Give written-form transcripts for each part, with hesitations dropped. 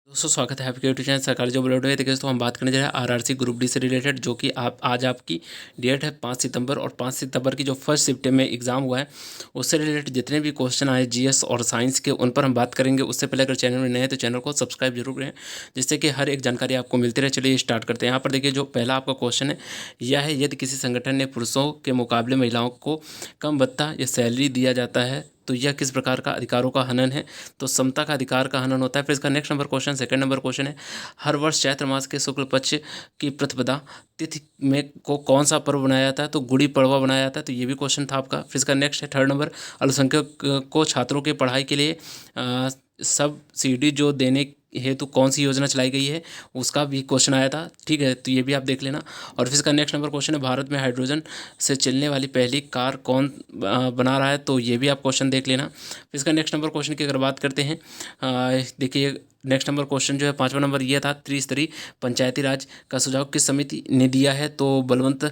दोस्तों स्वागत है आपके यूट्यूब चैनल सरकारी जॉब अपडेट में। देखिए दोस्तों, हम बात करने जा रहे हैं आरआरसी ग्रुप डी से रिलेटेड, जो कि आज आपकी डेट है 5 सितंबर। और 5 सितंबर की जो फर्स्ट शिफ्ट में एग्जाम हुआ है उससे रिलेटेड जितने भी क्वेश्चन आए जीएस और साइंस के, उन पर हम बात करेंगे। उससे पहले अगर चैनल में नए हैं तो चैनल को सब्सक्राइब जरूर करें, जिससे कि हर एक जानकारी आपको मिलती रहे। चलिए स्टार्ट करते हैं। यहाँ पर देखिए, जो पहला आपका क्वेश्चन है यह है, यदि किसी संगठन ने पुरुषों के मुकाबले महिलाओं को कम भत्ता या सैलरी दिया जाता है तो यह किस प्रकार का अधिकारों का हनन है? तो समता का अधिकार का हनन होता है। फिर इसका next number question, second number question है, हर वर्ष चैत्र मास के शुक्ल पक्ष की प्रतिपदा तिथि में को कौन सा पर्व बनाया जाता है? तो गुड़ी पड़वा बनाया जाता है। तो ये भी क्वेश्चन था आपका। फिर इसका नेक्स्ट है थर्ड नंबर, अल्पसंख्यक को छात्रों की पढ़ाई के लिए सब्सिडी जो देने हेतु कौन सी योजना चलाई गई है, उसका भी क्वेश्चन आया था। ठीक है, तो ये भी आप देख लेना। और फिर इसका नेक्स्ट नंबर क्वेश्चन है, भारत में हाइड्रोजन से चलने वाली पहली कार कौन बना रहा है? तो ये भी आप क्वेश्चन देख लेना। फिर इसका नेक्स्ट नंबर क्वेश्चन की अगर बात करते हैं, देखिए नेक्स्ट नंबर क्वेश्चन जो है 5वां नंबर ये था, त्रिस्तरीय पंचायती राज का सुझाव किस समिति ने दिया है? तो बलवंत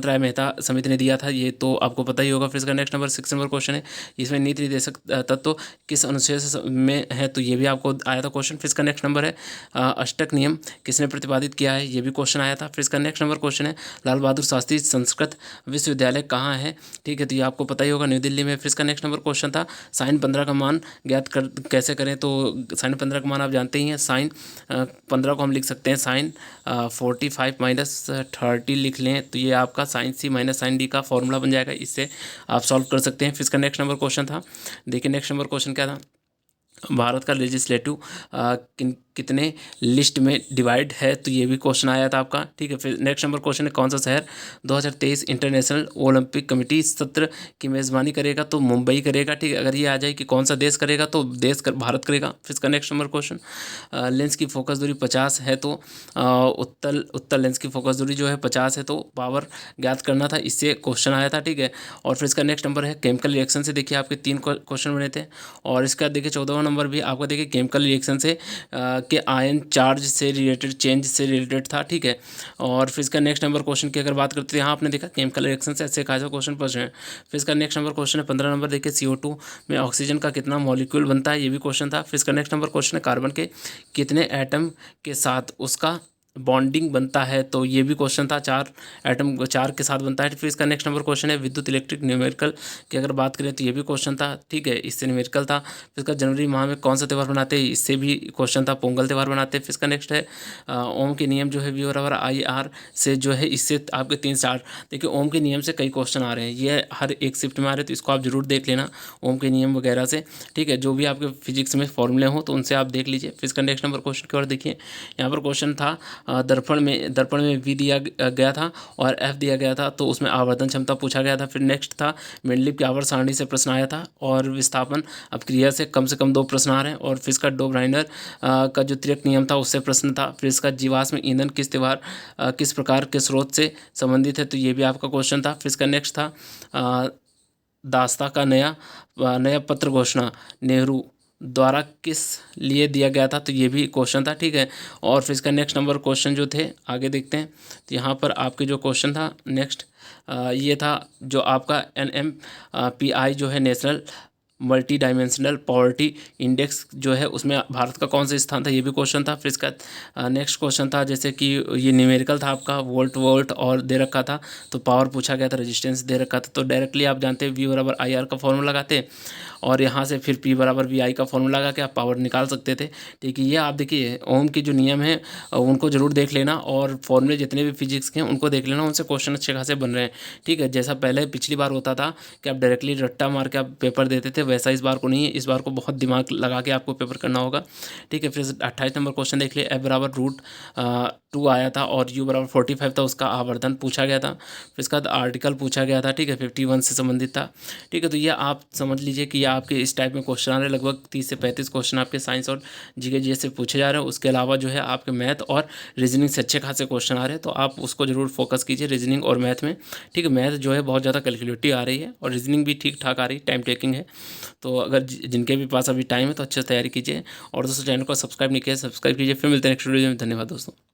राय मेहता समिति ने दिया था, ये तो आपको पता ही होगा। फिर इसका नेक्स्ट नंबर 6 नंबर क्वेश्चन है, इसमें नीति निर्देशक तत्व किस अनुच्छेद में है? तो ये भी आपको आया था क्वेश्चन। फिर इसका नेक्स्ट नंबर है, अष्टक नियम किसने प्रतिपादित किया है? ये भी क्वेश्चन आया था। फिर इसका नेक्स्ट नंबर क्वेश्चन है, लाल बहादुर शास्त्री संस्कृत विश्वविद्यालय कहाँ है? ठीक है, तो ये आपको पता ही होगा, न्यू दिल्ली में। फिर इसका नेक्स्ट नंबर क्वेश्चन था, साइन 15 का मान ज्ञात कैसे करें? तो साइन 15 का मान आप जानते ही हैं। साइन 15 को हम लिख सकते हैं साइन 45 माइनस 30 लिख लें, तो ये आपका साइन सी माइनस साइन डी का फॉर्मूला बन जाएगा। इससे आप सॉल्व कर सकते हैं। फिर इसका नेक्स्ट नंबर क्वेश्चन था, देखिए नेक्स्ट नंबर क्वेश्चन क्या था, भारत का लेजिस्लेटिव कितने लिस्ट में डिवाइड है? तो ये भी क्वेश्चन आया था आपका। ठीक है, फिर नेक्स्ट नंबर क्वेश्चन है, कौन सा शहर 2023 इंटरनेशनल ओलंपिक कमेटी सत्र की मेज़बानी करेगा? तो मुंबई करेगा। ठीक है, अगर ये आ जाए कि कौन सा देश करेगा तो भारत करेगा। फिर इसका नेक्स्ट नंबर क्वेश्चन, लेंस की फोकस दूरी 50 है तो उत्तल लेंस की फोकस दूरी जो है 50 है, तो पावर ज्ञात करना था, इससे क्वेश्चन आया था। ठीक है, और फिर इसका नेक्स्ट नंबर है, केमिकल रिएक्शन से देखिए आपके 3 क्वेश्चन बने थे। और इसका देखिए 14वां नंबर भी आपका देखिए केमिकल रिएक्शन से के आयन चार्ज से रिलेटेड, चेंज से रिलेटेड था। ठीक है, और फिर इसका नेक्स्ट नंबर क्वेश्चन की अगर बात करते हैं, यहाँ आपने देखा केमिकल रिएक्शन से अच्छे खासा क्वेश्चन पूछ रहे हैं। फिर इसका नेक्स्ट नंबर क्वेश्चन है 15 नंबर, देखिए CO2 में ऑक्सीजन का कितना मॉलिक्यूल बनता है? ये भी क्वेश्चन था। फिर इसका नेक्स्ट नंबर क्वेश्चन है, कार्बन के कितने एटम के साथ उसका बॉन्डिंग बनता है? तो ये भी क्वेश्चन था, 4 एटम 4 के साथ बनता है। फिर इसका नेक्स्ट नंबर क्वेश्चन है, विद्युत इलेक्ट्रिक न्यूमेरिकल की अगर बात करें तो ये भी क्वेश्चन था। ठीक है, इससे न्यूमेरिकल था। फिर इसका जनवरी माह में कौन सा त्यौहार मनाते हैं? इससे भी क्वेश्चन था, पोंगल त्यौहार मनाते हैं। फिर इसका नेक्स्ट है, ओम के नियम जो है V/IR से जो है, इससे आपके 3-4 देखिए ओम के नियम से कई क्वेश्चन आ रहे हैं, ये हर एक शिफ्ट में आ रहे हैं, तो इसको आप जरूर देख लेना ओम के नियम वगैरह से। ठीक है, जो भी आपके फिजिक्स में फॉर्मूले हों तो उनसे आप देख लीजिए। फिर इसका नेक्स्ट नंबर क्वेश्चन की ओर देखिए, यहाँ पर क्वेश्चन था, दर्पण में V दिया गया था और F दिया गया था, तो उसमें आवर्धन क्षमता पूछा गया था। फिर नेक्स्ट था, मेंडलीव की आवर्त सारणी से प्रश्न आया था, और विस्थापन अपक्रिया से कम 2 प्रश्न आ रहे हैं। और फिर इसका डोब्राइनर का जो त्रिक नियम था उससे प्रश्न था। फिर इसका जीवाश्म ईंधन किस प्रकार के स्रोत से संबंधित है? तो ये भी आपका क्वेश्चन था। फिर इसका नेक्स्ट था, दास्ता का नया पत्र घोषणा नेहरू द्वारा किस लिए दिया गया था? तो ये भी क्वेश्चन था। ठीक है, और फिर इसका नेक्स्ट नंबर क्वेश्चन जो थे आगे देखते हैं। तो यहाँ पर आपके जो क्वेश्चन था नेक्स्ट, ये था जो आपका NMPI जो है, national multi dimensional poverty index जो है, उसमें भारत का कौन सा स्थान था? ये भी क्वेश्चन था। फिर इसका नेक्स्ट क्वेश्चन था, जैसे कि ये न्यूमेरिकल था आपका, वोल्ट और दे रखा था, तो पावर पूछा गया था, रेजिस्टेंस दे रखा था, तो डायरेक्टली आप जानते हैं V/IR का फॉर्मूला लगाते और यहाँ से फिर P/VI का फॉर्मूला लगा के आप पावर निकाल सकते थे। ठीक है, ये आप देखिए ओम के जो नियम हैं उनको जरूर देख लेना, और फॉर्मूले जितने भी फिजिक्स के हैं उनको देख लेना, उनसे क्वेश्चन अच्छे खासे बन रहे हैं। ठीक है, जैसा पहले पिछली बार होता था कि आप डायरेक्टली रट्टा मार के आप पेपर देते थे, वैसा इस बार को नहीं है। इस बार को बहुत दिमाग लगा के आपको पेपर करना होगा। ठीक है, फिर 28 नंबर क्वेश्चन देख लिए, F=√2 आया था और U=45 था, उसका आवर्धन पूछा गया था। फिर इसका आर्टिकल पूछा गया था। ठीक है, 51 से संबंधित था। ठीक है, तो ये आप समझ लीजिए कि आपके इस टाइप में क्वेश्चन आ रहे हैं, लगभग 30 से 35 क्वेश्चन आपके साइंस और जीके जीएस से पूछे जा रहे हैं। उसके अलावा जो है आपके मैथ और रीजनिंग से अच्छे खासे क्वेश्चन आ रहे हैं, तो आप उसको जरूर फोकस कीजिए रीजनिंग और मैथ में। ठीक है, मैथ जो है बहुत ज़्यादा कैलकुलेटिव आ रही है और रीजनिंग भी ठीक ठाक आ रही है, टाइम टेकिंग है। तो अगर जिनके भी पास अभी टाइम है तो अच्छे से तैयारी कीजिए। और दोस्तों, चैनल को सब्सक्राइब नहीं किया, सब्सक्राइब कीजिए। फिर मिलते हैं नेक्स्ट वीडियो में। धन्यवाद दोस्तों।